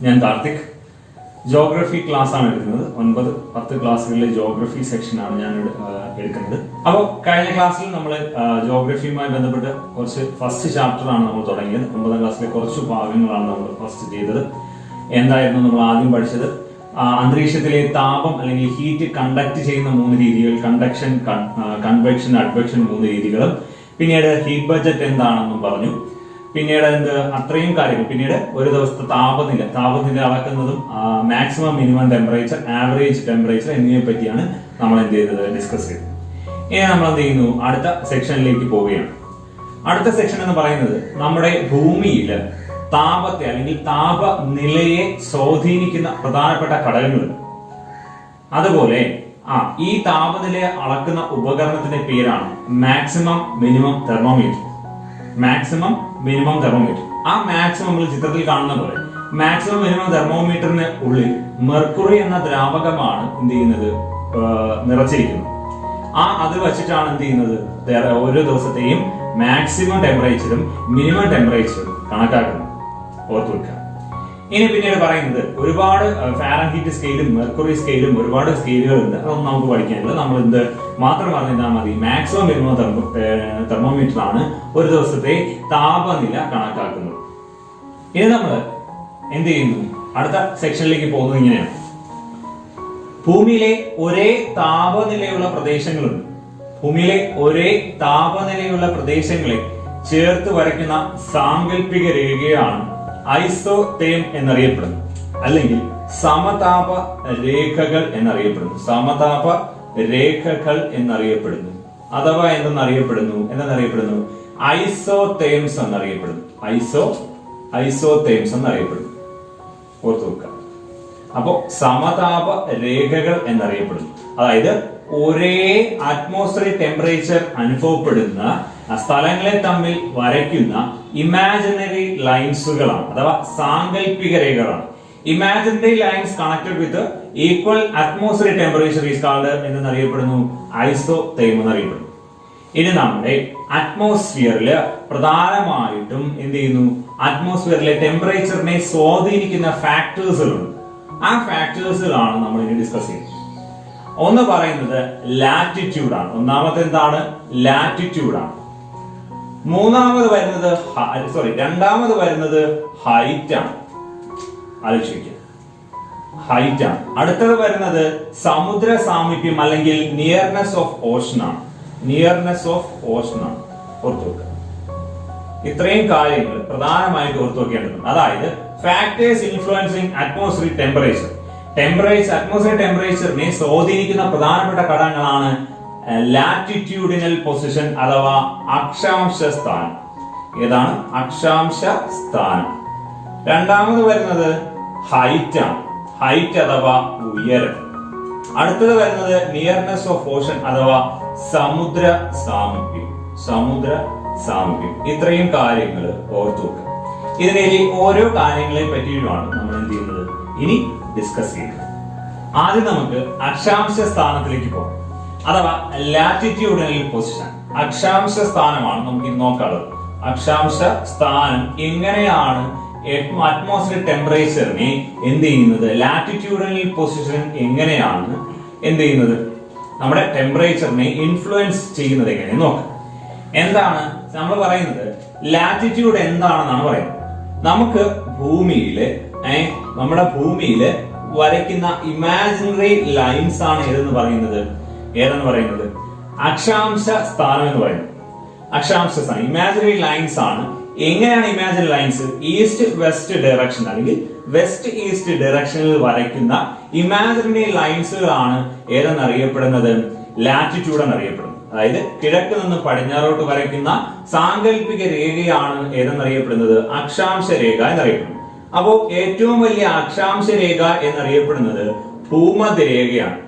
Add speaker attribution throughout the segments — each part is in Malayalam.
Speaker 1: ഞാൻ കാർത്തിക്. ജോഗ്രഫി ക്ലാസ് ആണ് എടുക്കുന്നത്. 9-10 ക്ലാസ്സുകളിലെ ജോഗ്രഫി സെക്ഷനാണ് ഞാൻ എടുക്കുന്നത്. അപ്പോൾ കഴിഞ്ഞ ക്ലാസ്സിൽ നമ്മൾ ജോഗ്രഫിയുമായി ബന്ധപ്പെട്ട് കുറച്ച് ഫസ്റ്റ് ചാപ്റ്റർ ആണ് നമ്മൾ തുടങ്ങിയത്. 9ാം ക്ലാസ്സിലെ കുറച്ച് ഭാഗങ്ങളാണ് നമ്മൾ ഫസ്റ്റ് ചെയ്തത്. എന്തായിരുന്നു നമ്മൾ ആദ്യം പഠിച്ചത്? അന്തരീക്ഷത്തിലെ താപം അല്ലെങ്കിൽ ഹീറ്റ് കണ്ടക്ട് ചെയ്യുന്ന 3 രീതികൾ, കണ്ടക്ഷൻ, കൺവെക്ഷൻ, അഡ്വെക്ഷൻ 3 രീതികളും. പിന്നീട് ഹീറ്റ് ബജറ്റ് എന്താണെന്നും പറഞ്ഞു. പിന്നീട് അത്രയും കാര്യങ്ങൾ. പിന്നീട് ഒരു ദിവസത്തെ താപനില അളക്കുന്നതും maximum minimum temperature, average temperature എന്നിവയെ പറ്റിയാണ് നമ്മൾ ഡിസ്കസ് ചെയ്തത്. ഇനി നമ്മൾ ചെയ്യുന്നു, അടുത്ത സെക്ഷനിലേക്ക് പോവുകയാണ്. അടുത്ത സെക്ഷൻ എന്ന് പറയുന്നത് നമ്മുടെ ഭൂമിയിൽ താപത്തെ അല്ലെങ്കിൽ താപനിലയെ സ്വാധീനിക്കുന്ന പ്രധാനപ്പെട്ട ഘടകങ്ങളുണ്ട്. അതുപോലെ ഈ താപനിലയെ അളക്കുന്ന ഉപകരണത്തിന്റെ പേരാണ് maximum minimum thermometer. Maximum minimum thermometer. ആ മാക്സിമം നമ്മൾ ചിത്രത്തിൽ കാണുന്ന പോലെ മാക്സിമം മിനിമം തെർമോമീറ്ററിന് ഉള്ളിൽ മെർക്കുറി എന്ന ദ്രാവകമാണ് നിറച്ചിരിക്കുന്നത്. അത് വെച്ചിട്ടാണ് ഓരോ ദിവസത്തെയും മാക്സിമം ടെമ്പറേച്ചറും മിനിമം ടെമ്പറേച്ചറും കണക്കാക്കുന്നത്. ഓർത്തു വെക്കുക. ഇനി പിന്നീട് പറയുന്നത് ഒരുപാട് ഫാരൻഹീറ്റ് സ്കെയിലും മെർക്കുറി സ്കെയിലും ഒരുപാട് സ്കെയിലുകൾ ഉണ്ട്. അതൊന്നും നമുക്ക് പഠിക്കാനില്ല. നമ്മൾ മാത്രം പറഞ്ഞാൽ മതി. മാക്സിമം മിനിമം തെർമോമീറ്റർ ആണ് ഒരു ദിവസത്തെ താപനില കണക്കാക്കുന്നത്. ഇനി നമ്മൾ അടുത്ത സെക്ഷനിലേക്ക് പോകുന്നത് ഇങ്ങനെയാണ്. ഭൂമിയിലെ ഒരേ താപനിലയുള്ള പ്രദേശങ്ങളുണ്ട്. ഭൂമിയിലെ ഒരേ താപനിലയുള്ള പ്രദേശങ്ങളെ ചേർത്ത് വരയ്ക്കുന്ന സാങ്കല്പിക രേഖയാണ് ഐസോതേം എന്നറിയപ്പെടുന്നു, അല്ലെങ്കിൽ സമതാപ രേഖകൾ എന്നറിയപ്പെടുന്നു. സമതാപ രേഖകൾ എന്നറിയപ്പെടുന്നു. അഥവാ എന്തെന്നറിയപ്പെടുന്നു? ഐസോതേംസ് എന്നറിയപ്പെടുന്നു. ഐസോതേംസ് എന്നറിയപ്പെടുന്നു. ഓർത്തു വെക്കുക. അപ്പോ സമതാപ രേഖകൾ എന്നറിയപ്പെടുന്നു. അതായത് ഒരേ അറ്റ്മോസ്ഫിയറിക് ടെമ്പറേച്ചർ അനുഭവപ്പെടുന്ന സ്ഥലങ്ങളെ തമ്മിൽ വരയ്ക്കുന്ന ഇമാജിനറി ലൈൻസുകളാണ്, അഥവാ സാങ്കല്പിക രേഖകളാണ്. Imaginary lines connected with equal atmospheric temperature is called എന്നറിയപ്പെടുന്നു ഐസോതേം എന്നറിയപ്പെടുന്നു. ഇനി നമ്മുടെ അറ്റ്മോസ്ഫിയറിൽ പ്രധാനമായിട്ടും അറ്റ്മോസ്ഫിയറിലെ ടെമ്പറേച്ചറിനെ സ്വാധീനിക്കുന്ന ഫാക്ടേഴ്സുകളുണ്ട്. ആ ഫാക്ടേഴ്സുകളാണ് നമ്മൾ ഇനി ഡിസ്കസ് ചെയ്യുന്നത്. ഒന്ന് പറയുന്നത് ലാറ്റിറ്റ്യൂഡ് ആണ്. ലാറ്റിറ്റ്യൂഡ് ആണ്. രണ്ടാമത് വരുന്നത് ഹൈറ്റ് ആണ്. ഹൈറ്റ് ആണ്. അടുത്തത് വരുന്നത് സമുദ്ര സാമീപ്യം അല്ലെങ്കിൽ നിയർനെസ് ഓഫ് ഓഷൻ ആണ്. ഓർത്തു വെക്കുക. ഇത്രയും കാര്യങ്ങൾ പ്രധാനമായിട്ട് ഓർത്തു വെക്കേണ്ടതുണ്ട്. അതായത് factors influencing atmospheric temperature. Atmosphere ടെമ്പറേച്ചറിനെ സ്വാധീനിക്കുന്ന പ്രധാനപ്പെട്ട ഘടകങ്ങളാണ് ലാറ്റിറ്റ്യൂഡിനൽ പൊസിഷൻ അഥവാ അക്ഷാംശ സ്ഥാനം. ഏതാണ്? അക്ഷാംശ സ്ഥാനം. രണ്ടാമത് വരുന്നത് ഹൈറ്റ് ആണ്. ഹൈറ്റ് അഥവാ ഉയരം. അടുത്തത് വരുന്നത് നിയർനെസ് ഓഫ് ഓഷൻ അഥവാ സമുദ്ര സാമീപ്യം. ഇത്രയും കാര്യങ്ങൾ ഓർത്തു വെക്കുക. ഇതിനെ ഓരോ കാര്യങ്ങളെ പറ്റിയുമാണ് നമ്മൾ ഇനി ഡിസ്കസ് ചെയ്യുന്നത്. ആദ്യം നമുക്ക് അക്ഷാംശ സ്ഥാനത്തിലേക്ക് പോകാം, അഥവാ ലാറ്റിറ്റ്യൂഡിനൽ പൊസിഷൻ. അക്ഷാംശ സ്ഥാനമാണ് നമുക്ക് ഇന്ന് നോക്കാനുള്ളത്. അക്ഷാംശ സ്ഥാനം എങ്ങനെയാണ് അറ്റ്മോസ്ഫിയറിക് ടെമ്പറേച്ചറിനെ ലാറ്റിറ്റ്യൂഡിനൽ പൊസിഷൻ എങ്ങനെയാണ് നമ്മുടെ ടെമ്പറേച്ചറിനെ ഇൻഫ്ലുവൻസ് ചെയ്യുന്നത് എങ്ങനെ നോക്കാം. എന്താണ് നമ്മൾ പറയുന്നത്? ലാറ്റിറ്റ്യൂഡ് എന്താണെന്നാണ് പറയുന്നത്. നമുക്ക് നമ്മുടെ ഭൂമിയില് വരയ്ക്കുന്ന ഇമാജിനറി ലൈൻസ് ആണ് ഏതെന്ന് പറയുന്നത് അക്ഷാംശ സ്ഥാനം എന്ന് പറയുന്നത്. അക്ഷാംശ സ്ഥാനം ഇമാജിനറി ലൈൻസ് ആണ്. എങ്ങനെയാണ് imaginary lines? East west direction അല്ലെങ്കിൽ വെസ്റ്റ് ഈസ്റ്റ് ഡയറക്ഷനിൽ വരയ്ക്കുന്ന ഇമാജിനറി ലൈൻസുകളാണ് ഏതെന്നറിയപ്പെടുന്നത് ലാറ്റിറ്റ്യൂഡ് എന്നറിയപ്പെടുന്നത്. അതായത് കിഴക്ക് നിന്ന് പടിഞ്ഞാറോട്ട് വരയ്ക്കുന്ന സാങ്കല്പിക രേഖയാണ് ഏതെന്നറിയപ്പെടുന്നത് അക്ഷാംശ രേഖ എന്നറിയപ്പെടുന്നത്. അപ്പോ ഏറ്റവും വലിയ അക്ഷാംശ രേഖ എന്നറിയപ്പെടുന്നത് ഭൂമധ്യരേഖയാണ്.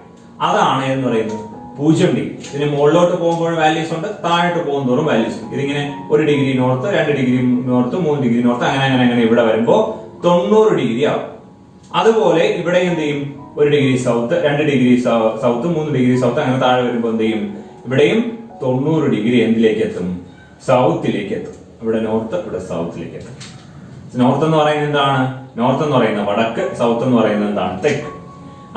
Speaker 1: അതാണ് എന്ന് പറയുന്നത് 0 ഡിഗ്രി. ഇതിന് മുകളിലോട്ട് പോകുമ്പോൾ വാല്യൂസ് ഉണ്ട്, താഴോട്ട് പോകുന്നതോറും വാല്യൂസ് ഉണ്ട്. ഇതിങ്ങനെ 1 degree north, 2 degree north, 3 degree north, അങ്ങനെ ഇവിടെ വരുമ്പോ 90 ഡിഗ്രി ആവും. അതുപോലെ ഇവിടെ 1 degree south, 2 degree south, 3 degree south, അങ്ങനെ താഴെ വരുമ്പോ ഇവിടെയും 90 ഡിഗ്രി എന്തിലേക്ക് എത്തും? സൗത്തിലേക്ക് എത്തും. ഇവിടെ നോർത്ത്, ഇവിടെ സൗത്തിലേക്ക് എത്തും. നോർത്ത് എന്ന് പറയുന്നത് എന്താണ്? നോർത്ത് എന്ന് പറയുന്നത് വടക്ക്, സൗത്ത് എന്ന് പറയുന്നത് എന്താണ്? തെക്ക്.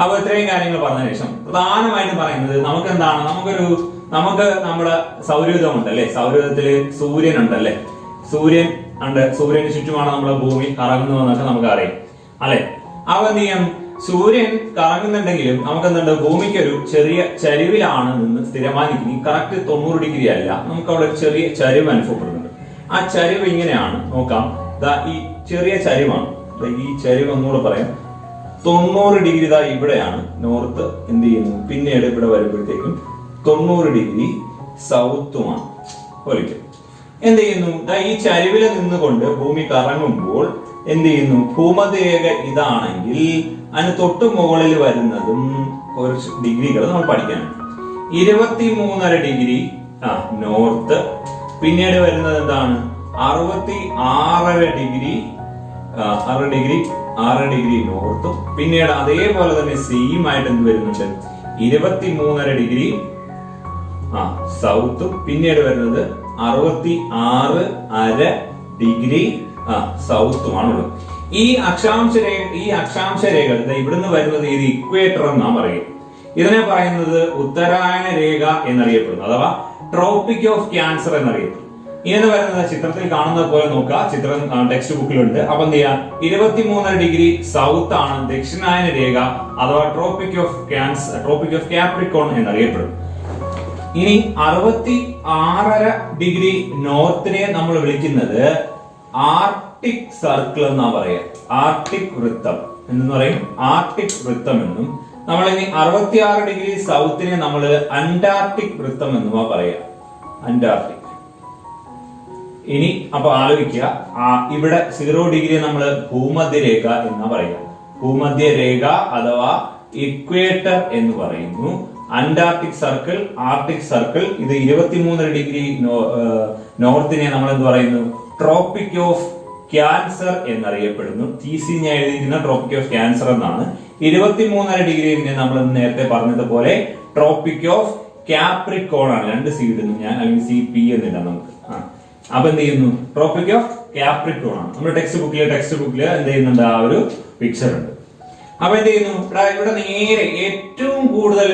Speaker 1: അപ്പൊ ഇത്രയും കാര്യങ്ങൾ പറഞ്ഞ ശേഷം പ്രധാനമായിട്ടും പറയുന്നത് നമുക്ക് എന്താണ്, നമുക്ക് നമ്മുടെ സൗരയൂഥം ഉണ്ട് അല്ലെ, സൗരയൂഥത്തില് സൂര്യൻ ഉണ്ടല്ലേ, സൂര്യൻ ഉണ്ട്, സൂര്യന് ചുറ്റുമാണ് നമ്മുടെ ഭൂമി കറങ്ങുന്നതെന്നൊക്കെ നമുക്ക് അറിയാം അല്ലെ. അപ്പൊ എന്ത് ചെയ്യാം, സൂര്യൻ കറങ്ങുന്നുണ്ടെങ്കിലും നമുക്ക് എന്തുണ്ട്, ഭൂമിക്ക് ഒരു ചെറിയ ചരിവിലാണ് നിന്ന് സ്ഥിരമായി നിൽക്കുന്നത്. കറക്റ്റ് 90 ഡിഗ്രി അല്ല, നമുക്ക് അവിടെ ഒരു ചെറിയ ചരിവ് അനുഭവപ്പെടുന്നുണ്ട്. ആ ചരിവ് ഇങ്ങനെയാണ്, നോക്കാം, ഈ ചെറിയ ചരിവാണ്. ഈ ചരിവ് ഒന്നുകൂടെ പറയാം, 90 ഡിഗ്രി ഇവിടെയാണ് നോർത്ത്. എന്ത് ചെയ്യുന്നു, പിന്നീട് ഇവിടെ വരുമ്പോഴത്തേക്കും 90 ഡിഗ്രി സൗത്തുമാണ്. ഒരിക്കൽ എന്ത് ചെയ്യുന്നു, ഈ ചരിവിൽ നിന്നുകൊണ്ട് ഭൂമി കറങ്ങുമ്പോൾ എന്ത് ചെയ്യുന്നു, ഭൂമധ്യരേഖ ഇതാണെങ്കിൽ അതിന് തൊട്ട് മുകളിൽ വരുന്നതും കുറച്ച് ഡിഗ്രികൾ നമ്മൾ പഠിക്കാനുണ്ട്. 23.5 ഡിഗ്രി നോർത്ത്, പിന്നീട് വരുന്നത് എന്താണ്, 66 ഡിഗ്രി 6 ഡിഗ്രി നോർത്തും, പിന്നീട് അതേപോലെ തന്നെ സെയിം ആയിട്ട് എന്ത് വരുന്നുണ്ട്, 23.5 ഡിഗ്രി സൗത്തും, പിന്നീട് വരുന്നത് 66.5 ഡിഗ്രി സൗത്തുമാണുള്ളത്. ഈ അക്ഷാംശ രേഖ ഇവിടുന്ന് വരുന്നത് ഇത് ഇക്വേറ്റർ എന്നാ പറയുക. ഇതിനെ പറയുന്നത് ഉത്തരായന രേഖ എന്നറിയപ്പെടുന്നു, അഥവാ ട്രോപ്പിക് ഓഫ് ക്യാൻസർ എന്നറിയപ്പെടുന്നു. ഇങ്ങനെ വരുന്നത് ചിത്രത്തിൽ കാണുന്നത് പോലെ നോക്കുക, ചിത്രം ടെക്സ്റ്റ് ബുക്കിലുണ്ട്. അപ്പൊ എന്ത് ചെയ്യാം, 23.5 ഡിഗ്രി സൗത്ത് ആണ് ദക്ഷിണായന രേഖ, അഥവാ ട്രോപ്പിക് ഓഫ് കാപ്രിക്കോൺ എന്നറിയപ്പെടും. ഇനി 66.5 ഡിഗ്രി നോർത്തിനെ നമ്മൾ വിളിക്കുന്നത് ആർട്ടിക് സർക്കിൾ എന്നാ പറയാ. ആർട്ടിക് വൃത്തം എന്ന് പറയും, ആർട്ടിക് വൃത്തം എന്നും. നമ്മൾ ഇനി 66 ഡിഗ്രി സൗത്തിനെ നമ്മൾ അന്റാർട്ടിക് വൃത്തം എന്നുമാ പറയാ, അന്റാർട്ടിക്. ഇനി അപ്പൊ ആലോചിക്കുക, ഇവിടെ 0 ഡിഗ്രി നമ്മൾ ഭൂമധ്യരേഖ എന്നാ പറയാ, ഭൂമധ്യരേഖ അഥവാ ഇക്വേറ്റർ എന്ന് പറയുന്നു. അന്റാർട്ടിക് സർക്കിൾ, ആർട്ടിക് സർക്കിൾ, ഇത് 23.5 ഡിഗ്രി നോർത്തിനെ നമ്മൾ എന്ത് പറയുന്നു, ട്രോപ്പിക് ഓഫ് ക്യാൻസർ എന്നറിയപ്പെടുന്നു. TC ഞാൻ എഴുതിയിരിക്കുന്ന ട്രോപ്പിക് ഓഫ് ക്യാൻസർ എന്നാണ്. 23.5 ഡിഗ്രിനെ നമ്മൾ നേരത്തെ പറഞ്ഞതുപോലെ ട്രോപ്പിക് ഓഫ് കാപ്രിക്കോൺ ആണ്. 2 സി ഇടുന്നു ഞാൻ, അല്ലെങ്കിൽ CP എന്നില്ല നമുക്ക്. അപ്പൊ എന്ത് ചെയ്യുന്നു, ട്രോപ്പിക് ഓഫ് കാപ്രിക്കോൺ ആണ്. നമ്മുടെ ടെക്സ്റ്റ് ബുക്കിൽ എന്ത് ചെയ്യുന്നുണ്ട്, ആ ഒരു പിക്ചർ ഉണ്ട്. അപ്പൊ എന്ത് ചെയ്യുന്നു, ഇവിടെ നേരെ ഏറ്റവും കൂടുതൽ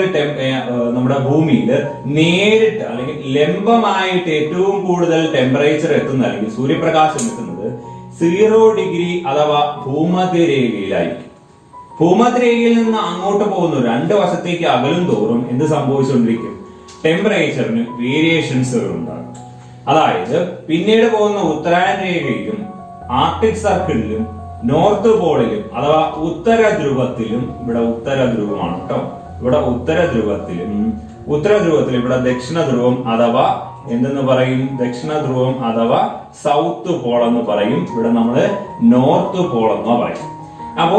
Speaker 1: നമ്മുടെ ഭൂമിയിൽ നേരിട്ട് അല്ലെങ്കിൽ ലംബമായിട്ട് ഏറ്റവും കൂടുതൽ ടെമ്പറേച്ചർ എത്തുന്ന, അല്ലെങ്കിൽ സൂര്യപ്രകാശം എത്തുന്നത് 0 ഡിഗ്രി അഥവാ ഭൂമധ്യരേഖയിലായിരിക്കും. ഭൂമധ്യരേഖയിൽ നിന്ന് അങ്ങോട്ട് പോകുന്നു 2 വശത്തേക്ക് അകലും തോറും എന്ത് സംഭവിച്ചുകൊണ്ടിരിക്കും, ടെമ്പറേച്ചറിന് വേരിയേഷൻസുകൾ ഉണ്ടാകും. അതായത് പിന്നീട് പോകുന്ന ഉത്തരായന രേഖയിലും ആർട്ടിക് സർക്കിളിലും നോർത്ത് പോളിലും അഥവാ ഉത്തര ധ്രുവത്തിലും, ഇവിടെ ഉത്തര ധ്രുവമാണ് കേട്ടോ, ഇവിടെ ഉത്തര ധ്രുവത്തിൽ ഇവിടെ ദക്ഷിണ ധ്രുവം അഥവാ എന്തെന്ന് പറയും, ദക്ഷിണ ധ്രുവം അഥവാ സൗത്ത് പോൾ എന്ന് പറയും. ഇവിടെ നമ്മള് നോർത്ത് പോൾ എന്ന് പറയും. അപ്പോ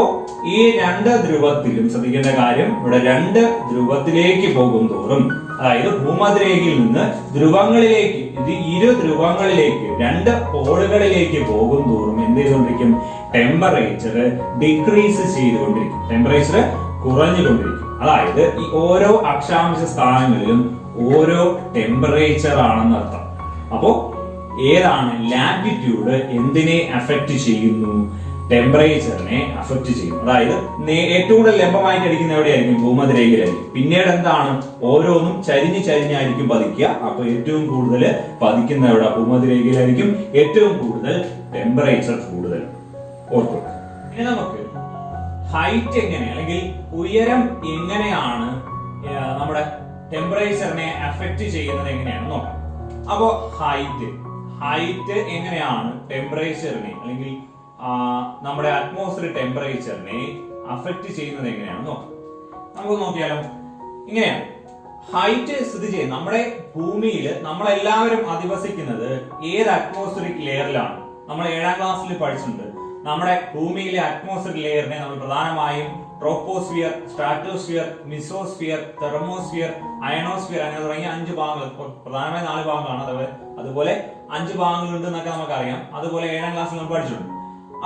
Speaker 1: ഈ 2 ധ്രുവത്തിലും ശ്രദ്ധിക്കേണ്ട കാര്യം, ഇവിടെ 2 ധ്രുവത്തിലേക്ക് പോകും തോറും, അതായത് ഭൂമധ്യരേഖയിൽ നിന്ന് ധ്രുവങ്ങളിലേക്ക്, ഇത് 2 ധ്രുവങ്ങളിലേക്ക് 2 പോളുകളിലേക്ക് പോകും തോറും എന്ത് ചെയ്തുകൊണ്ടിരിക്കും, ടെമ്പറേച്ചർ ഡിക്രീസ് ചെയ്തുകൊണ്ടിരിക്കും, ടെമ്പറേച്ചർ കുറഞ്ഞുകൊണ്ടിരിക്കും. അതായത് ഈ ഓരോ അക്ഷാംശ സ്ഥാനങ്ങളിലും ഓരോ ടെമ്പറേച്ചർ ആണെന്ന് അർത്ഥം. അപ്പോ ഏതാണ് ലാറ്റിറ്റ്യൂഡ്, എന്തിനെ അഫക്ട് ചെയ്യുന്നു, ടെമ്പറേച്ചറിനെ അഫക്ട് ചെയ്യും. അതായത് ഏറ്റവും കൂടുതൽ ലംബമായിട്ട് അടിക്കുന്ന എവിടെയായിരിക്കും, ഭൂമധ്യരേഖയിലായിരിക്കും. പിന്നീട് എന്താണ്, ഓരോന്നും ചരിഞ്ഞായിരിക്കും പതിക്കുക. അപ്പൊ ഏറ്റവും കൂടുതൽ പതിക്കുന്ന എവിടെ, ഭൂമധ്യരേഖയിലായിരിക്കും. ഏറ്റവും കൂടുതൽ ടെമ്പറേച്ചർ കൂടുതൽ. ഓർക്കുക. ഇനി നമുക്ക് ഹൈറ്റ് എങ്ങനെ, അല്ലെങ്കിൽ ഉയരം എങ്ങനെയാണ് നമ്മുടെ ടെമ്പറേച്ചറിനെ അഫക്ട് ചെയ്യുന്നത് എങ്ങനെയാണെന്ന് നോക്കാം. അപ്പോ ഹൈറ്റ് എങ്ങനെയാണ് ടെമ്പറേച്ചറിനെ, അല്ലെങ്കിൽ നമ്മുടെ അറ്റ്മോസ്ഫിയർ ടെമ്പറേച്ചറിനെ അഫക്ട് ചെയ്യുന്നത് എങ്ങനെയാണെന്ന് നോക്കാം. നമുക്ക് നോക്കിയാലോ. ഇങ്ങനെയാണ് ഹൈറ്റ് സ്ഥിതി ചെയ്യുന്നത്. നമ്മുടെ ഭൂമിയിൽ നമ്മളെല്ലാവരും അധിവസിക്കുന്നത് ഏത് അറ്റ്മോസ്ഫിയറിക് ലെയറിലാണ്? നമ്മൾ 7ാം ക്ലാസ്സിൽ പഠിച്ചിട്ടുണ്ട്. നമ്മുടെ ഭൂമിയിലെ അറ്റ്മോസ്ഫിയർ ലെയറിനെ നമ്മൾ പ്രധാനമായും troposphere, stratosphere, mesosphere, thermosphere, ionosphere അങ്ങനെ തുടങ്ങിയ 5 ഭാഗങ്ങൾ, പ്രധാനമായി 4 ഭാഗങ്ങളാണ്. അതുപോലെ 5 ഭാഗങ്ങളുണ്ട് എന്നൊക്കെ നമുക്കറിയാം. അതുപോലെ 7ാം ക്ലാസ്സിൽ നമ്മൾ പഠിച്ചിട്ടുണ്ട്.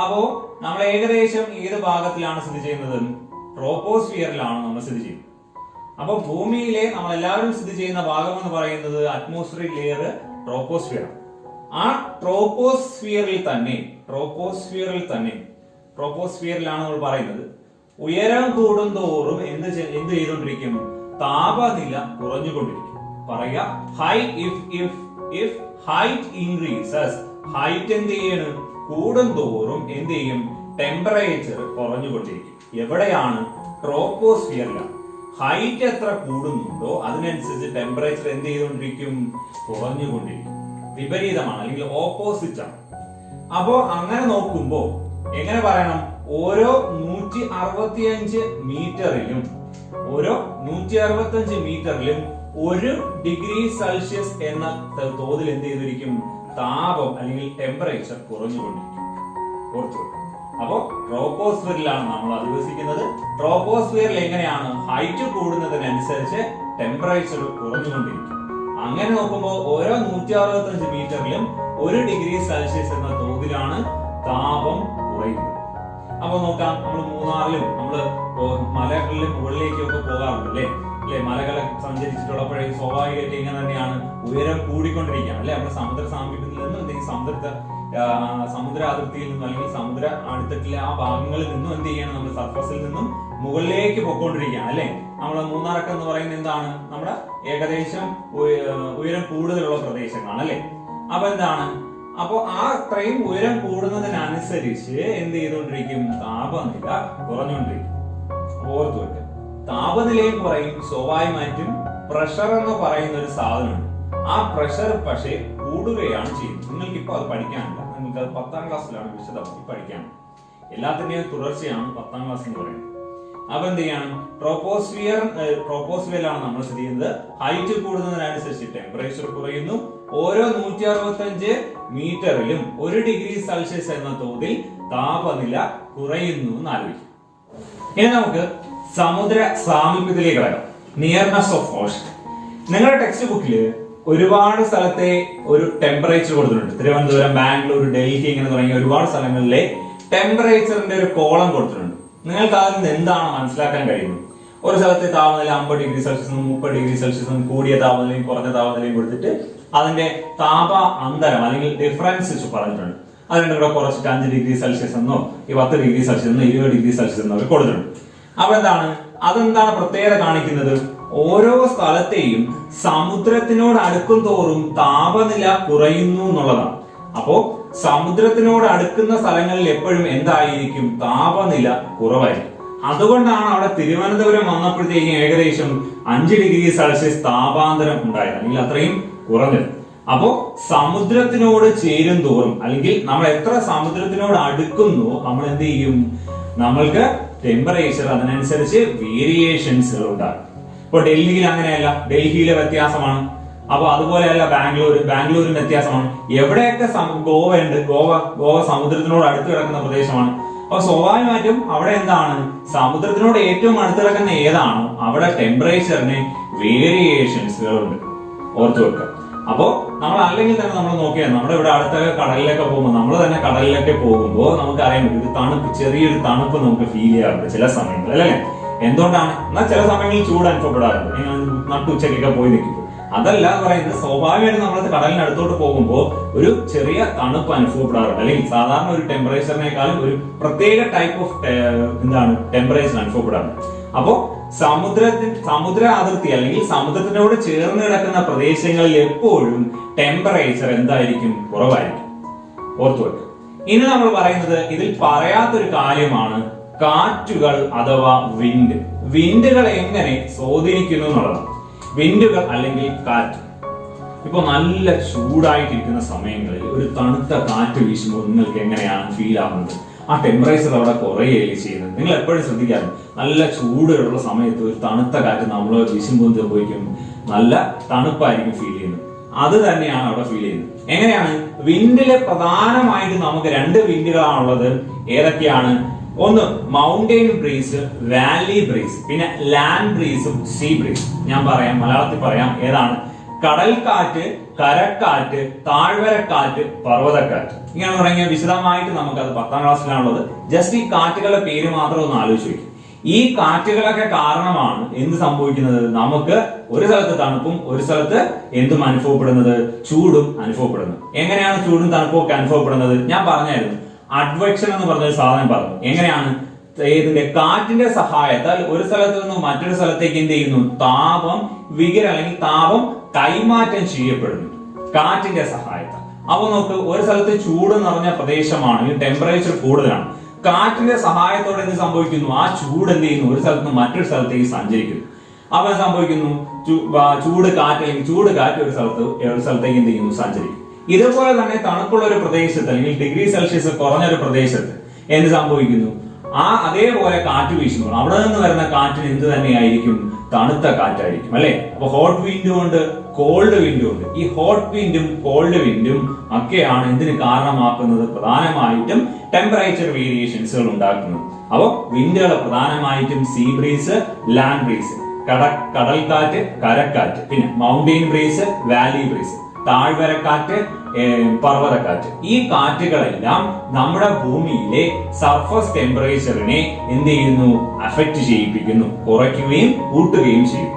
Speaker 1: അപ്പോ നമ്മൾ ഏകദേശം ഏത് ഭാഗത്തിലാണ് സ്ഥിതി ചെയ്യുന്നത്? ട്രോപ്പോസ്ഫിയറിലാണ് നമ്മൾ സ്ഥിതി ചെയ്യുന്നത്. അപ്പൊ ഭൂമിയിലെ നമ്മളെല്ലാവരും സ്ഥിതി ചെയ്യുന്ന ഭാഗം എന്ന് പറയുന്നത് അറ്റ്മോസ്ഫിയറിക് ലെയർ ട്രോപ്പോസ്ഫിയർ ആണ്. ആ ട്രോപ്പോസ്ഫിയറിൽ തന്നെ ട്രോപ്പോസ്ഫിയറിലാണ് നമ്മൾ പറയുന്നത്. ഉയരം കൂടുന്തോറും എന്ത് ചെയ്തുകൊണ്ടിരിക്കും? താപനില കുറഞ്ഞുകൊണ്ടിരിക്കും. പറയുക, ഇഫ് ഹൈറ്റ് ഇൻക്രീസസ്, ഹൈറ്റ് എന്ത് ചെയ്യണം? കൂടുന്തോറും എന്ത് ചെയ്യും? ടെമ്പറേച്ചർ കുറഞ്ഞുകൊണ്ടിരിക്കും. എവിടെയാണ്? ട്രോപ്പോസ്ഫിയറിലാണ്. ഹൈറ്റ് എത്ര കൂടുന്നുണ്ടോ അതിനനുസരിച്ച് ടെമ്പറേച്ചർ എന്ത് ചെയ്തുകൊണ്ടിരിക്കും? കുറഞ്ഞുകൊണ്ടിരിക്കും. വിപരീതമാണ്, അല്ലെങ്കിൽ ഓപ്പോസിറ്റ് ആണ്. അപ്പോ അങ്ങനെ നോക്കുമ്പോ എങ്ങനെ പറയണം? ഓരോ 165 മീറ്ററിലും 1 ഡിഗ്രി സെൽഷ്യസ് എന്ന തോതിൽ എന്ത് ചെയ്തിരിക്കും? താപം അല്ലെങ്കിൽ ടെമ്പറേച്ചർ കുറഞ്ഞുകൊണ്ടിരിക്കും. ഓർത്തു. അപ്പോ ട്രോപ്പോസ്ഫിയറിലാണ് നമ്മൾ അധിവസിക്കുന്നത്. ട്രോപ്പോസ്ഫിയറിൽ എങ്ങനെയാണ്? ഹൈറ്റ് കൂടുന്നതിനനുസരിച്ച് ടെമ്പറേച്ചർ കുറഞ്ഞുകൊണ്ടിരിക്കും. അങ്ങനെ നോക്കുമ്പോൾ ഓരോ 165 മീറ്ററിലും 1 ഡിഗ്രി സെൽഷ്യസ് എന്ന തോതിലാണ് താപം കുറയുന്നത്. അപ്പൊ നോക്കാം, നമ്മൾ മൂന്നാറിലും നമ്മള് മലകളിലും മുകളിലേക്കൊക്കെ പോകാറുണ്ട് അല്ലെ? മലകളെ സഞ്ചരിച്ചിട്ടുള്ളപ്പോഴേ സ്വാഭാവികമായിട്ട് ഇങ്ങനെ തന്നെയാണ്, ഉയരം കൂടിക്കൊണ്ടിരിക്കുകയാണ് അല്ലെ? നമ്മുടെ സമുദ്ര സാമീപ്യത്തിൽ നിന്നും എന്തെങ്കിലും സമുദ്ര അതിർത്തിയിൽ നിന്നും അല്ലെങ്കിൽ സമുദ്ര അടുത്തിട്ടുള്ള ആ ഭാഗങ്ങളിൽ നിന്നും എന്ത് ചെയ്യണം? നമ്മൾ സർഫസിൽ നിന്നും മുകളിലേക്ക് പൊക്കോണ്ടിരിക്കുകയാണ് അല്ലെ? നമ്മുടെ മൂന്നാറൊക്കെ എന്ന് പറയുന്നത് എന്താണ്? നമ്മുടെ ഏകദേശം ഉയരം കൂടുതലുള്ള പ്രദേശങ്ങളാണ് അല്ലെ? അപ്പൊ എന്താണ്? അപ്പൊ ആ അത്രയും ഉയരം കൂടുന്നതിനനുസരിച്ച് എന്ത് ചെയ്തുകൊണ്ടിരിക്കും? താപനില കുറഞ്ഞുകൊണ്ടിരിക്കും. ഓർത്തു വെക്കുക, താപനിലയും കുറയും, സ്വാഭാവികമായിട്ടും പ്രഷർ എന്ന് പറയുന്ന ഒരു സാധനമുണ്ട്. ആ പ്രഷർ പക്ഷേ കൂടുകയാണ് ചെയ്യുന്നത്. നിങ്ങൾക്ക് ഇപ്പൊ അത് പഠിക്കാനില്ല, നിങ്ങൾക്ക് അത് 10ാം ക്ലാസ്സിലാണ് വിശദമായി പഠിക്കാനുള്ളത്. എല്ലാത്തിന്റെയും തുടർച്ചയാണ് 10ാം ക്ലാസ് എന്ന് പറയുന്നത്. അപ്പൊ എന്ത് ചെയ്യണം? ട്രോപ്പോസ്ഫിയറിലാണ് നമ്മൾ സ്ഥിതി ചെയ്യുന്നത്. ഹൈറ്റ് കൂടുന്നതിനനുസരിച്ച് ടെമ്പറേച്ചർ കുറയുന്നു. ഓരോ 165 മീറ്ററിലും 1 ഡിഗ്രി സെൽഷ്യസ് എന്ന തോതിൽ താപനില കുറയുന്നു എന്ന് ആലോചിക്കും. ഇനി നമുക്ക് സമുദ്ര സാമീപ്യത്തിലേക്ക് വരാം. Nearness of Ocean. നിങ്ങളുടെ ടെക്സ്റ്റ് ബുക്കിൽ ഒരുപാട് സ്ഥലത്തെ ഒരു ടെമ്പറേച്ചർ കൊടുത്തിട്ടുണ്ട്. തിരുവനന്തപുരം, ബാംഗ്ലൂർ, ഡൽഹി ഇങ്ങനെ തുടങ്ങിയ ഒരുപാട് സ്ഥലങ്ങളിലെ ടെമ്പറേച്ചറിന്റെ ഒരു കോളം കൊടുത്തിട്ടുണ്ട്. നിങ്ങൾക്ക് അതിൽ നിന്ന് എന്താണ് മനസ്സിലാക്കാൻ കഴിയുന്നത്? ഒരു സ്ഥലത്തെ താപനില 50 ഡിഗ്രി സെൽഷ്യസും 30 ഡിഗ്രി സെൽഷ്യസും കൂടിയ താപനിലയും കുറഞ്ഞ താപനിലയും കൊടുത്തിട്ട് അതിന്റെ താപ അന്തരം അല്ലെങ്കിൽ ഡിഫറൻസ് പറഞ്ഞിട്ടുണ്ട്. അതിന്റെ കൂടെ കുറച്ചിട്ട് 5 ഡിഗ്രി സെൽഷ്യസ് എന്നോ 10 ഡിഗ്രി സെൽഷ്യസ് എന്നോ 20 ഡിഗ്രി സെൽഷ്യസ് എന്നോ കൊടുത്തിട്ടുണ്ട്. അപ്പൊ അതെന്താണ് പ്രത്യേകത കാണിക്കുന്നത്? ഓരോ സ്ഥലത്തെയും സമുദ്രത്തിനോട് അടുക്കും തോറും താപനില കുറയുന്നു എന്നുള്ളതാണ്. അപ്പോ സമുദ്രത്തിനോട് അടുക്കുന്ന സ്ഥലങ്ങളിൽ എപ്പോഴും എന്തായിരിക്കും? താപനില കുറവായിരിക്കും. അതുകൊണ്ടാണ് അവിടെ തിരുവനന്തപുരം വന്നപ്പോഴത്തേക്കും ഏകദേശം 5 ഡിഗ്രി സെൽഷ്യസ് താപാന്തരം ഉണ്ടായത്, അല്ലെങ്കിൽ അത്രയും കുറഞ്ഞത്. അപ്പോ സമുദ്രത്തിനോട് ചേരും തോറും അല്ലെങ്കിൽ നമ്മൾ എത്ര സമുദ്രത്തിനോട് അടുക്കുന്നു നമ്മൾ എന്ത് ചെയ്യും? നമ്മൾക്ക് ടെമ്പറേച്ചർ അതിനനുസരിച്ച് വേരിയേഷൻസുകൾ ഉണ്ടാകും. ഇപ്പൊ ഡൽഹിയിൽ അങ്ങനെയല്ല, ഡൽഹിയിലെ വ്യത്യാസമാണ്. അപ്പൊ അതുപോലെയല്ല ബാംഗ്ലൂരിന് വ്യത്യാസമാണ്. എവിടെയൊക്കെ ഗോവ ഉണ്ട്, ഗോവ സമുദ്രത്തിനോട് അടുത്ത് കിടക്കുന്ന പ്രദേശമാണ്. അപ്പൊ സ്വാഭാവികമായിട്ടും അവിടെ എന്താണ്? സമുദ്രത്തിനോട് ഏറ്റവും അടുത്ത് കിടക്കുന്ന ഏതാണോ അവിടെ ടെമ്പറേച്ചറിന് വേരിയേഷൻസുകളുണ്ട്. ഓർത്തു വെക്കുക. അപ്പോ നമ്മൾ അല്ലെങ്കിൽ തന്നെ നമ്മൾ നോക്കിയാൽ നമ്മുടെ ഇവിടെ അടുത്ത കടലിലൊക്കെ പോകുമ്പോൾ നമ്മൾ തന്നെ കടലിലൊക്കെ പോകുമ്പോൾ നമുക്ക് അറിയാൻ പറ്റും, ഒരു തണുപ്പ്, ചെറിയൊരു തണുപ്പ് നമുക്ക് ഫീൽ ചെയ്യാറുണ്ട് ചില സമയങ്ങളിൽ അല്ലേ? എന്തുകൊണ്ടാണ്? എന്നാൽ ചില സമയങ്ങളിൽ ചൂട് അനുഭവപ്പെടാറുണ്ട്. നിങ്ങൾ നട്ടുച്ചയ്ക്കൊക്കെ പോയി നിൽക്കുമ്പോൾ അതല്ല പറയുന്നത്, സ്വാഭാവികമായിട്ട് നമ്മൾ കടലിന് അടുത്തോട്ട് പോകുമ്പോൾ ഒരു ചെറിയ തണുപ്പ് അനുഭവപ്പെടാറുണ്ട്. അല്ലെങ്കിൽ സാധാരണ ഒരു ടെമ്പറേച്ചറിനേക്കാളും ഒരു പ്രത്യേക ടൈപ്പ് ഓഫ് ടെമ്പറേച്ചർ അനുഭവപ്പെടാറുണ്ട്. അപ്പോ സമുദ്ര അതിർത്തി അല്ലെങ്കിൽ സമുദ്രത്തിനോട് ചേർന്ന് കിടക്കുന്ന പ്രദേശങ്ങളിൽ എപ്പോഴും ടെമ്പറേച്ചർ എന്തായിരിക്കും? കുറവായിരിക്കും. ഓർത്തു വെക്കുക. ഇനി നമ്മൾ പറയുന്നത് ഇതിൽ പറയാത്തൊരു കാര്യമാണ് കാറ്റുകൾ അഥവാ വിൻഡുകൾ എങ്ങനെ സ്വാധീനിക്കുന്നു എന്നുള്ളതാണ്. വിൻഡുകൾ അല്ലെങ്കിൽ കാറ്റ്. ഇപ്പൊ നല്ല ചൂടായിട്ടിരിക്കുന്ന സമയങ്ങളിൽ ഒരു തണുത്ത കാറ്റ് വീശുമ്പോൾ നിങ്ങൾക്ക് എങ്ങനെയാണ് ഫീൽ ആവുന്നത്? ആ ടെമ്പറേച്ചർ അവിടെ കുറയുകയല്ലേ ചെയ്യുന്നത്. നിങ്ങൾ എപ്പോഴും ശ്രദ്ധിക്കാറുണ്ട്, നല്ല ചൂടുള്ള സമയത്ത് ഒരു തണുത്ത കാറ്റ് നമ്മൾ വീശുമ്പോൾ സംഭവിക്കും, നല്ല തണുപ്പായിരിക്കും ഫീൽ ചെയ്യുന്നത്. അത് തന്നെയാണ് അവിടെ ഫീൽ ചെയ്യുന്നത്. എങ്ങനെയാണ്? വിൻഡിലെ പ്രധാനമായിട്ട് നമുക്ക് 2 വിൻഡുകളാണുള്ളത്. ഏതൊക്കെയാണ്? ഒന്ന് മൗണ്ടെയിൻ ബ്രീസ്, വാലി ബ്രീസ്, പിന്നെ ലാൻഡ് ബ്രീസും സീ ബ്രീസ്. ഞാൻ പറയാം, മലയാളത്തിൽ പറയാം. ഏതാണ്? കടൽക്കാറ്റ്, കരക്കാറ്റ്, താഴ്വരക്കാറ്റ്, പർവ്വതക്കാറ്റ്. ഇങ്ങനെ തുടങ്ങിയ വിശദമായിട്ട് നമുക്കത് 10ാം ക്ലാസ്സിലാണുള്ളത്. ജസ്റ്റ് ഈ കാറ്റുകളുടെ പേര് മാത്രം ഒന്ന് ആലോചിച്ച് വയ്ക്കും. ഈ കാറ്റുകളൊക്കെ കാരണമാണ് എന്ത് സംഭവിക്കുന്നത്? നമുക്ക് ഒരു സ്ഥലത്ത് തണുപ്പും ഒരു സ്ഥലത്ത് അനുഭവപ്പെടുന്നത്? ചൂടും അനുഭവപ്പെടുന്നത്. എങ്ങനെയാണ് ചൂടും തണുപ്പും ഒക്കെ അനുഭവപ്പെടുന്നത്? ഞാൻ പറഞ്ഞായിരുന്നു, അഡ്വെക്ഷൻ എന്ന് പറഞ്ഞൊരു സാധനം പറഞ്ഞു. എങ്ങനെയാണ്? ഇതിന്റെ കാറ്റിന്റെ സഹായത്താൽ ഒരു സ്ഥലത്ത് നിന്ന് മറ്റൊരു സ്ഥലത്തേക്ക് എന്ത് ചെയ്യുന്നു? താപം അല്ലെങ്കിൽ താപം കൈമാറ്റം ചെയ്യപ്പെടുന്നു കാറ്റിന്റെ സഹായത്താൽ. അപ്പൊ നോക്ക്, ഒരു സ്ഥലത്ത് ചൂട് നിറഞ്ഞ പ്രദേശമാണ്, ടെമ്പറേച്ചർ കൂടുതലാണ്. കാറ്റിന്റെ സഹായത്തോടെ എന്ത് സംഭവിക്കുന്നു? ആ ചൂട് എന്ത് ചെയ്യുന്നു? ഒരു സ്ഥലത്ത് നിന്ന് മറ്റൊരു സ്ഥലത്തേക്ക് സഞ്ചരിക്കുന്നു. അപ്പൊ സംഭവിക്കുന്നു ചൂട് കാറ്റ് ഒരു സ്ഥലത്തേക്ക് എന്ത് ചെയ്യുന്നു? സഞ്ചരിക്കും. ഇതുപോലെ തന്നെ തണുപ്പുള്ള ഒരു പ്രദേശത്ത് അല്ലെങ്കിൽ ഡിഗ്രി സെൽഷ്യസ് കുറഞ്ഞ ഒരു പ്രദേശത്ത് എന്ത് സംഭവിക്കുന്നു? അതേപോലെ കാറ്റ് വീശുമ്പോൾ അവിടെ നിന്ന് വരുന്ന കാറ്റിന് എന്ത് തന്നെയായിരിക്കും? തണുത്ത കാറ്റായിരിക്കും, അല്ലെ? അപ്പൊ ഹോട്ട് വിൻഡും ഉണ്ട്, കോൾഡ് വിൻഡും ഉണ്ട്. ഈ ഹോട്ട് വിൻഡും കോൾഡ് വിൻഡും ഒക്കെയാണ് എന്തിന് കാരണമാക്കുന്നത്? പ്രധാനമായിട്ടും ടെമ്പറേച്ചർ വേരിയേഷൻസുകൾ ഉണ്ടാക്കുന്നത്. അപ്പൊ വിൻഡുകൾ പ്രധാനമായിട്ടും സീ ബ്രീസ്, ലാൻഡ് ബ്രീസ്, കടൽക്കാറ്റ്, കരക്കാറ്റ്, പിന്നെ മൗണ്ടെയിൻ ബ്രീസ്, വാലി ബ്രീസ്, താഴ്വരക്കാറ്റ്, പർവ്വതക്കാറ്റ്. ഈ കാറ്റുകളെല്ലാം നമ്മുടെ ഭൂമിയിലെ സർഫസ് ടെമ്പറേച്ചറിനെ എന്ത് ചെയ്യുന്നു? അഫക്ട് ചെയ്യിപ്പിക്കുന്നു, കുറയ്ക്കുകയും കൂട്ടുകയും ചെയ്യും.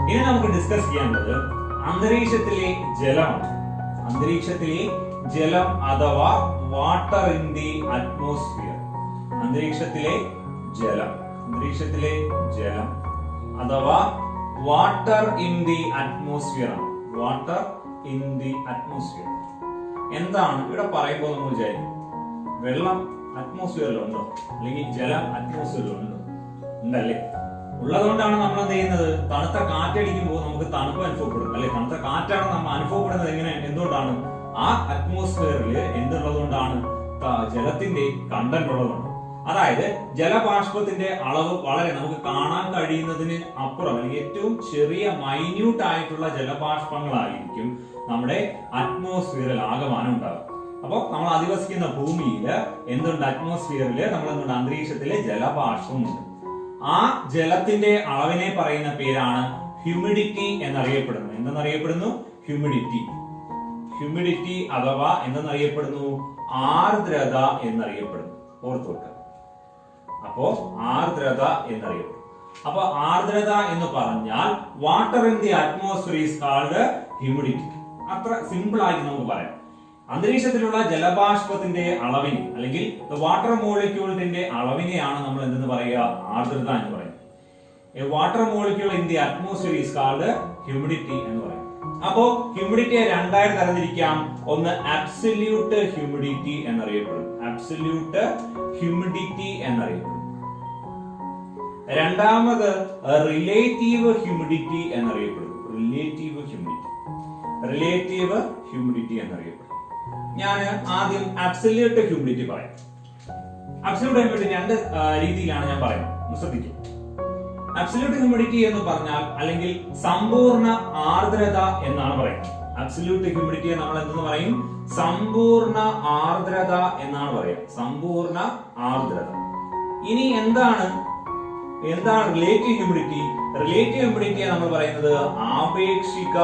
Speaker 1: ഇനി നമുക്ക് ഡിസ്കസ് ചെയ്യാനുള്ളത് അന്തരീക്ഷത്തിലെ ജലമാണ്. അന്തരീക്ഷത്തിലെ ജലം അഥവാ വാട്ടർ ഇൻ ദി അറ്റ്മോസ്ഫിയർ. അന്തരീക്ഷത്തിലെ ജലം അഥവാ വാട്ടർ ഇൻ ദി അറ്റ്മോസ്ഫിയർ ആണ്. വാട്ടർ ഇൻ ദി അറ്റ്മോസ്ഫിയർ എന്താണ് ഇവിടെ പറയുമ്പോൾ നമ്മൾ വിചാരിക്കും വെള്ളം അറ്റ്മോസ്ഫിയറിലുണ്ടോ, അല്ലെങ്കിൽ ജലം അറ്റ്മോസ്ഫിയറിലുണ്ടോ? ഉണ്ടല്ലേ? ഉള്ളതുകൊണ്ടാണ് നമ്മൾ എന്ത് ചെയ്യുന്നത്? തണുത്ത കാറ്റടിക്കുമ്പോൾ നമുക്ക് തണുപ്പ് അനുഭവപ്പെടും, അല്ലെ? തണുത്ത കാറ്റാണ് നമ്മൾ അനുഭവപ്പെടുന്നത്. എന്തുകൊണ്ടാണ്? ആ അറ്റ്മോസ്ഫിയറിൽ എന്തുള്ളതുകൊണ്ടാണ്? ജലത്തിന്റെ കണ്ടന്റ് ഉള്ളതുകൊണ്ട്. അതായത് ജലബാഷ്പത്തിന്റെ അളവ് വളരെ നമുക്ക് കാണാൻ കഴിയുന്നതിന് അപ്പുറം, അല്ലെങ്കിൽ ഏറ്റവും ചെറിയ മൈന്യൂട്ട് ആയിട്ടുള്ള ജലബാഷ്പങ്ങളായിരിക്കും നമ്മുടെ അറ്റ്മോസ്ഫിയറിൽ ആകമാനം ഉണ്ടാകും. അപ്പൊ നമ്മൾ അധിവസിക്കുന്ന ഭൂമിയിൽ എന്തുണ്ട്? അറ്റ്മോസ്ഫിയറിൽ നമ്മൾ അന്തരീക്ഷത്തിലെ ജലബാഷ്പമുണ്ട്. ആ ജലത്തിന്റെ അളവിനെ പറയുന്ന പേരാണ് ഹ്യൂമിഡിറ്റി എന്നറിയപ്പെടുന്നു. എന്തെന്നറിയപ്പെടുന്നു? ഹ്യൂമിഡിറ്റി അഥവാ എന്തെന്നറിയപ്പെടുന്നു? ആർദ്രത എന്നറിയപ്പെടുന്നു. ഓർത്തു വെക്കുക. അപ്പോ ആർദ്രത എന്നറിയപ്പെടും. അപ്പൊ ആർദ്രത എന്ന് പറഞ്ഞാൽ water in the atmosphere is called humidity. അത്ര സിമ്പിൾ ആയി നമുക്ക് പറയാം. അന്തരീക്ഷത്തിലുള്ള ജലബാഷ്പത്തിന്റെ അളവിനെ അല്ലെങ്കിൽ വാട്ടർ മോളിക്യൂളിന്റെ അളവിനെയാണ് നമ്മൾ എന്തെന്ന് പറയുക? ആർദ്രത എന്ന് പറയുന്നത്. A water molecule in the atmosphere is called humidity എന്ന് പറയും. അപ്പോ ഹ്യൂമിഡിറ്റിയെ രണ്ടായിട്ട് തരംതിരിക്കാം. ഒന്ന് അബ്സല്യൂട്ട് ഹ്യൂമിഡിറ്റി എന്നറിയപ്പെടും. രണ്ടാമത് റിലേറ്റീവ് ഹ്യൂമിഡിറ്റി എന്നറിയപ്പെടും. ഞാൻ ആദ്യം അബ്സല്യൂട്ട് ഹ്യൂമിഡിറ്റി പറയാം. അബ്സല്യൂട്ട് ഹ്യൂമിഡിറ്റി രണ്ട് രീതിയിലാണ് ഞാൻ പറയുന്നത്, ശ്രദ്ധിക്കും. അബ്സല്യൂട്ട് ഹ്യൂമിഡിറ്റി എന്ന് പറഞ്ഞാൽ അല്ലെങ്കിൽ സമ്പൂർണ്ണ ആർദ്രത എന്നാണ് പറയുന്നത്. അബ്സല്യൂട്ട് ഹ്യൂമിഡിറ്റിയെ നമ്മൾ എന്തെന്ന് പറയും? സമ്പൂർണ്ണ ആർദ്രത എന്നാണ് പറയുക. സമ്പൂർണ്ണ ആർദ്രത. ഇനി എന്താണ് റിലേറ്റീവ് ഹ്യൂമിഡിറ്റി? റിലേറ്റീവ് ഹ്യൂമിഡിറ്റിയെ നമ്മൾ പറയുന്നത് ആപേക്ഷിക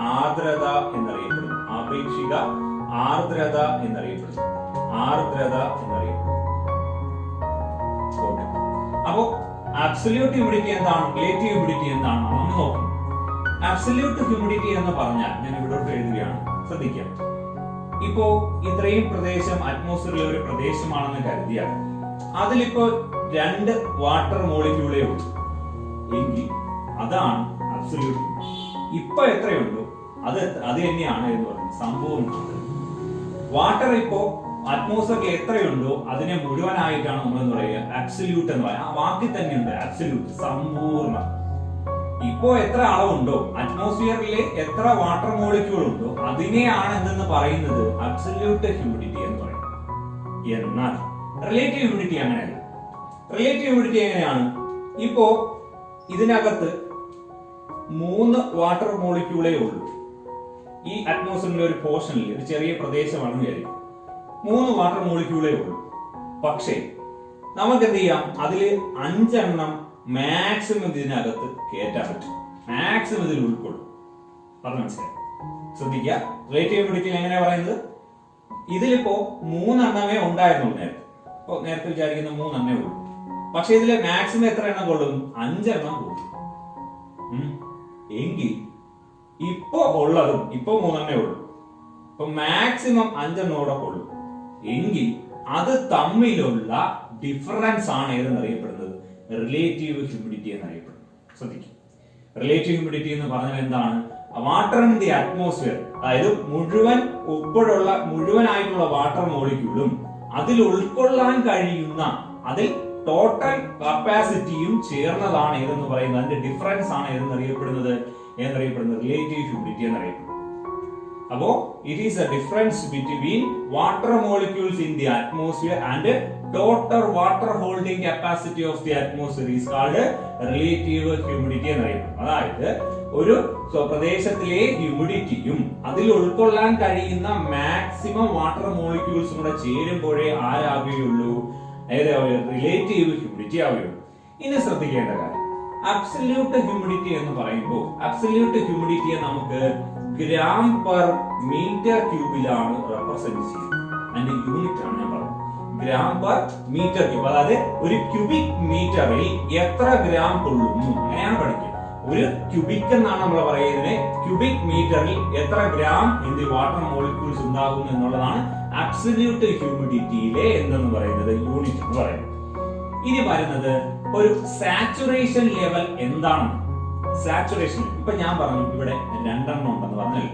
Speaker 1: ആർദ്രത എന്നറിയപ്പെടുന്നു. ആർദ്രത എന്നറിയപ്പെടുന്നു. അപ്പോ അബ്സല്യൂട്ട് ഹ്യൂമിഡിറ്റി എന്താണ്, റിലേറ്റീവ് ഹ്യൂമിഡിറ്റി എന്താണ് നമ്മൾ നോക്കും. അബ്സല്യൂട്ട് ഹ്യൂമിഡിറ്റി എന്ന് പറഞ്ഞാൽ ഞാൻ ഇവിടോട്ട് എഴുതുകയാണ്, ശ്രദ്ധിക്കാം. ഇപ്പോ ഇത്രയും പ്രദേശം അറ്റ്മോസ്ഫിയറിലെ ഒരു പ്രദേശമാണെന്ന് കരുതിയാൽ അതിലിപ്പോ 2 വാട്ടർ മോളിക്യൂളേ ഉള്ളൂ എങ്കിൽ അതാണ് അബ്സല്യൂട്ട്. ഇപ്പൊ എത്രയുണ്ടോ അത് തന്നെയാണ് എന്ന് പറയുന്നത് സമ്പൂർണ്ണ. വാട്ടർ ഇപ്പോ അറ്റ്മോസ്ഫിയറിൽ എത്രയുണ്ടോ അതിനെ മുഴുവനായിട്ടാണ് നമ്മൾ എന്ന് പറയുക അബ്സല്യൂട്ട് എന്ന് പറയുക. ആ വാക്കിൽ തന്നെയുണ്ട് അബ്സല്യൂട്ട്, സമ്പൂർണ്ണ. ഇപ്പോ എത്ര അളവുണ്ടോ, അറ്റ്മോസ്ഫിയറിലെ എത്ര വാട്ടർ മോളിക്യൂൾ ഉണ്ടോ അതിനെയാണ് എന്തെന്ന് പറയുന്നത് അബ്സല്യൂട്ട് ഹ്യൂമിഡിറ്റി എന്ന് പറയുന്നത്. എന്നാൽ റിലേറ്റീവ് ഹ്യൂമിഡിറ്റി അങ്ങനെയല്ല. റിലേറ്റീവ് ഹ്യൂമിഡിറ്റി എങ്ങനെയാണ്? ഇപ്പോ ഇതിനകത്ത് 3 വാട്ടർ മോളിക്യൂളേ ഉള്ളൂ. ഈ അറ്റ്മോസ്ഫിയറിലെ ഒരു പോർഷനിൽ, ഒരു ചെറിയ പ്രദേശമാണെന്ന് വിചാരിക്കും, 3 വാട്ടർ മോളിക്യൂളേ ഉള്ളൂ. പക്ഷേ നമുക്ക് എന്ത് ചെയ്യാം? അതിൽ 5 എണ്ണം മാക്സിമം ഇതിനകത്ത് കയറ്റാൻ പറ്റും. മാക്സിമം ഇതിൽ ഉൾക്കൊള്ളും. പറഞ്ഞു മനസ്സിലായി? ശ്രദ്ധിക്കുക. റിലേറ്റീവ് ഹ്യൂമിഡിറ്റി എങ്ങനെയാ പറയുന്നത്? ഇതിലിപ്പോ 3 എണ്ണമേ ഉണ്ടായിരുന്നുള്ളൂ നേരത്തെ. ഇപ്പൊ നേരത്തെ വിചാരിക്കുന്ന 3 എണ്ണേ ഉള്ളൂ. പക്ഷെ ഇതിലെ മാക്സിമം എത്ര എണ്ണം കൊള്ളും? 5 എണ്ണം കൊള്ളും. എങ്കിൽ ഇപ്പൊ ഉള്ളതും ഇപ്പൊ 3 എണ്ണേ ഉള്ളൂ. ഇപ്പൊ മാക്സിമം 5 എണ്ണം കൂടെ കൊള്ളും. എങ്കിൽ അത് തമ്മിലുള്ള ഡിഫറൻസ് ആണ് ഏതെന്നറിയപ്പെടുന്നത് റിലേറ്റീവ് ഹ്യൂമിഡിറ്റി എന്നറിയപ്പെടുന്നത്. ശ്രദ്ധിക്കും, റിലേറ്റീവ് ഹ്യൂമിഡിറ്റി എന്ന് പറഞ്ഞാൽ എന്താണ്? വാട്ടർ ഇൻ ദി അറ്റ്മോസ്ഫിയർ, അതായത് മുഴുവനായിട്ടുള്ള വാട്ടർ മോളിക്യൂളും അതിൽ ഉൾക്കൊള്ളാൻ കഴിയുന്ന അതിൽ ടോട്ടൽ കപ്പാസിറ്റിയും ചേർന്നതാണ് ഏതെന്ന് പറയുന്നത്. അതിന്റെ ഡിഫറൻസ് ആണ് ഏതെന്നറിയപ്പെടുന്നത് റിലേറ്റീവ് ഹ്യൂമിഡിറ്റി എന്നറിയപ്പെടുന്നത്. അപ്പോ it is A difference between water molecules in the atmosphere and total water holding capacity of the atmosphere is called relative humidity എന്നറിയപ്പെടുന്നു. അതായത് ഒരു പ്രദേശത്തിലെ ഹ്യൂമിഡിറ്റിയും അതിൽ ഉൾക്കൊള്ളാൻ കഴിയുന്ന മാക്സിമം വാട്ടർ മോളിക്യൂൾസും കൂടെ ചേരുമ്പോഴേ ആരാവുകയുള്ളൂ, റിലേറ്റീവ് ഹ്യൂമിഡിറ്റി ആവുകയുള്ളൂ. ഇനി ശ്രദ്ധിക്കേണ്ട കാര്യം, അബ്സല്യൂട്ട് ഹ്യൂമിഡിറ്റി എന്ന് പറയുമ്പോൾ അബ്സല്യൂട്ട് ഹ്യൂമിഡിറ്റിയെ നമുക്ക് ഗ്രാം പെർ മീറ്റർ ക്യൂബിലാണ് റെപ്രസെന്റ് ചെയ്യുന്നത്. അതിന്റെ യൂണിറ്റ് ആണ് ഞാൻ പറഞ്ഞത്, ഗ്രാം പെർ മീറ്റർ ക്യൂബ്. അതായത് ഒരു ക്യൂബിക് മീറ്ററിൽ എത്ര ഗ്രാം കൊള്ളുന്നു അങ്ങനെയാണ് പഠിക്കുക. ഒരു ക്യൂബിക് എന്നാണ് നമ്മൾ പറയുന്നത്. ക്യൂബിക് മീറ്ററിൽ എത്ര ഗ്രാം എന്ത് വാട്ടർ മോളിക്യൂൾസ് ഉണ്ടാകുന്നു എന്നുള്ളതാണ് അബ്സല്യൂട്ട് ഹ്യൂമിഡിറ്റിയിലെ എന്തെന്ന് പറയുന്നത് യൂണിറ്റ് എന്ന് പറയുന്നത്. ഇനി പറയുന്നത് ഒരു സാച്ചുറേഷൻ ലെവൽ എന്താണ്? സാച്ചുറേഷൻ ഇപ്പൊ ഞാൻ പറഞ്ഞു ഇവിടെ 2 ഉണ്ടെന്ന് പറഞ്ഞാൽ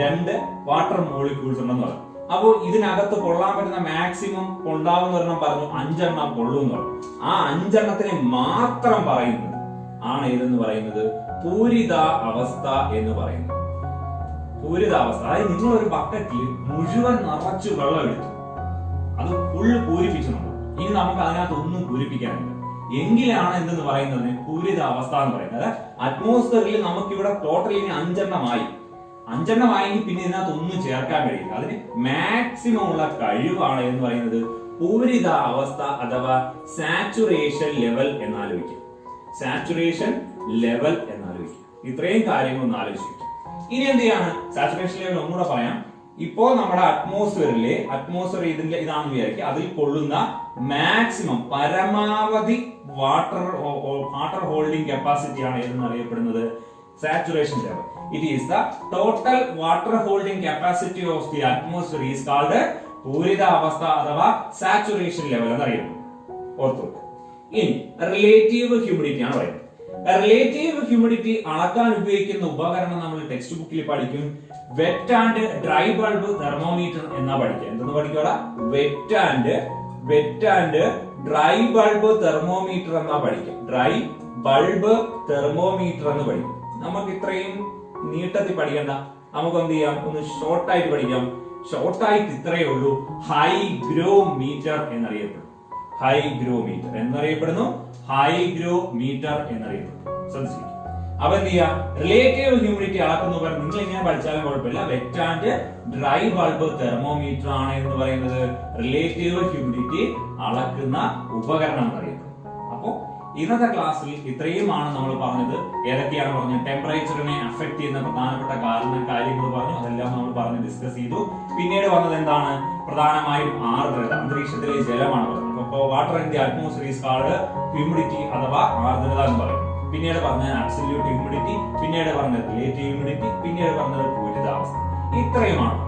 Speaker 1: 2 വാട്ടർ മോളിക്യൂൾസ് ഉണ്ടെന്ന് പറഞ്ഞു. അപ്പോ ഇതിനകത്ത് കൊള്ളാൻ പറ്റുന്ന മാക്സിമം കൊണ്ടാവുന്ന ഒരെണ്ണം പറഞ്ഞു 5 കൊള്ളൂന്ന് പറഞ്ഞു. ആ 5 മാത്രം പറയുന്നത് ആണ് ഏതെന്ന് പറയുന്നത് പൂരിത അവസ്ഥ എന്ന് പറയുന്നത്. പൂരിതാവസ്ഥ, അതായത് നിങ്ങൾ ഒരു ബക്കറ്റിൽ മുഴുവൻ നിറച്ചു വെള്ളം എടുത്തു, അത് ഫുള്ള് പൂരിപ്പിച്ചു നമ്മൾ. ഇനി നമുക്ക് അതിനകത്ത് ഒന്നും പൂരിപ്പിക്കാനില്ല എങ്കിലാണ് എന്തെന്ന് പറയുന്നത് പൂരിതാവസ്ഥ എന്ന് പറയുന്നത്. അറ്റ്മോസ്ഫിയറിൽ നമുക്ക് ഇവിടെ ടോട്ടൽ ഇനി 5 ആയെങ്കിൽ പിന്നെ ഇതിനകത്ത് ഒന്നും ചേർക്കാൻ കഴിയില്ല. അതിന് മാക്സിമം ഉള്ള കഴിവാണ് എന്ന് പറയുന്നത് പൂരിത അവസ്ഥ അഥവാ സാച്ചുറേഷൻ ലെവൽ എന്നാലോചിക്കും. സാച്ചുറേഷൻ ലെവൽ എന്നാലോചിക്കും. ഇത്രയും കാര്യങ്ങൾ ഒന്ന് ആലോചിക്കും. ഇനി എന്ത് ചെയ്യാണ് സാച്ചുറേഷൻ ലെവൽ ഒന്നുകൂടെ പറയാം. ഇപ്പോ നമ്മുടെ അറ്റ്മോസ്ഫിയർ ഇതാണെന്ന് വിചാരിക്കുക. അതിൽ കൊള്ളുന്ന മാക്സിമം പരമാവധി വാട്ടർ ഹോൾഡിംഗ് കപ്പാസിറ്റി ആണ് ഏതെന്ന് അറിയപ്പെടുന്നത് saturation level. It is the total water holding capacity of the atmosphere is called പൂരിത അവസ്ഥ അഥവാ സാച്ചുറേഷൻ ലെവൽ എന്നറിയപ്പെടുന്നു. ഓർത്തു. ഇനി റിലേറ്റീവ് ഹ്യൂമിഡിറ്റി ആണ് പറയുന്നത്. റിലേറ്റീവ് ഹ്യൂമിഡിറ്റി അളക്കാൻ ഉപയോഗിക്കുന്ന ഉപകരണം നമ്മൾ ടെക്സ്റ്റ് ബുക്കിൽ പഠിക്കും. Wet and dry bulb thermometer എന്നാ പഠിക്കുക. എന്തെന്ന് പഠിക്കോടാ? Wet and dry bulb thermometer എന്നാ പഠിക്കുക. ഡ്രൈ ബൾബ് തെർമോമീറ്റർ എന്ന് പഠിക്കും. നമുക്ക് ഇത്രയും നീട്ടത്തിൽ പഠിക്കണ്ട, നമുക്ക് എന്ത് ചെയ്യാം, ഒന്ന് ഷോർട്ടായിട്ട് പഠിക്കാം. ഷോർട്ടായിട്ട് ഇത്രയേ ഉള്ളൂ. ഹൈഗ്രോമീറ്റർ എന്നറിയപ്പെടും. ഹൈഗ്രോമീറ്റർ എന്നറിയപ്പെടുന്നു. ശ്രദ്ധിച്ചിരിക്കും. അപ്പൊ എന്ത് ചെയ്യാം, റിലേറ്റീവ് ഹ്യൂമിഡിറ്റി അളക്കുന്നവർ നിങ്ങൾ ഇങ്ങനെ പഠിച്ചാലും കുഴപ്പമില്ല. Wet and dry bulb thermometer ആണ് എന്ന് പറയുന്നത് റിലേറ്റീവ് ഹ്യൂമിഡിറ്റി അളക്കുന്ന ഉപകരണം എന്നറിയപ്പെടും. അപ്പോ ഇന്നത്തെ ക്ലാസ്സിൽ ഇത്രയുമാണ് നമ്മൾ പറഞ്ഞത്. ഏതൊക്കെയാണ് പറഞ്ഞത്? ടെമ്പറേച്ചറിനെ അഫക്ട് ചെയ്യുന്ന പ്രധാനപ്പെട്ട കാര്യങ്ങൾ പറഞ്ഞു. അതെല്ലാം നമ്മൾ പറഞ്ഞ് ഡിസ്കസ് ചെയ്തു. പിന്നീട് വന്നത് എന്താണ്? പ്രധാനമായും ആർദ്രത, അന്തരീക്ഷത്തിലെ ജലമാണ് പറഞ്ഞത്. അപ്പോ water in the atmosphere is called humidity അഥവാ ആർദ്രത എന്ന് പറയും. പിന്നീട് പറഞ്ഞത് അബ്സല്യൂട്ട് ഹ്യൂമിഡിറ്റി, പിന്നീട് പറഞ്ഞത് റിലേറ്റീവ് ഹ്യൂമിഡിറ്റി, പിന്നീട് പറഞ്ഞത് പൂരിതാവസ്ഥ. ഇത്രയുമാണ്.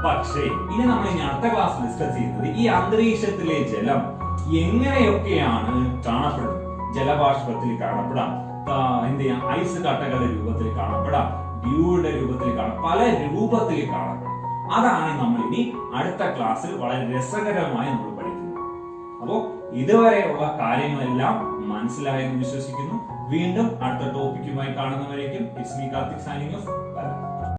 Speaker 1: പക്ഷേ ഇനി നമ്മൾ ഇനി അടുത്ത ക്ലാസ് ഡിസ്കസ് ചെയ്യുന്നത് ഈ അന്തരീക്ഷത്തിലെ ജലം എങ്ങനെയൊക്കെയാണ് കാണപ്പെടുന്നത്. ജലബാഷ്പത്തിൽ കാണപ്പെടാം, എന്ത് ചെയ്യാം, ഐസ് കട്ടകളുടെ രൂപത്തിൽ കാണപ്പെടാം, ഡ്യൂയുടെ രൂപത്തിൽ കാണാം, പല രൂപത്തിൽ കാണപ്പെടാം. അതാണ് നമ്മൾ ഇനി അടുത്ത ക്ലാസ്സിൽ വളരെ രസകരമായി നമ്മൾ പഠിക്കുന്നത്. അപ്പോ ഇതുവരെയുള്ള കാര്യങ്ങളെല്ലാം മനസ്സിലായെന്ന് വിശ്വസിക്കുന്നു. വീണ്ടും അടുത്ത ടോപ്പിക്കുമായി കാണുന്നവരേക്കും it's me Karthik signing of.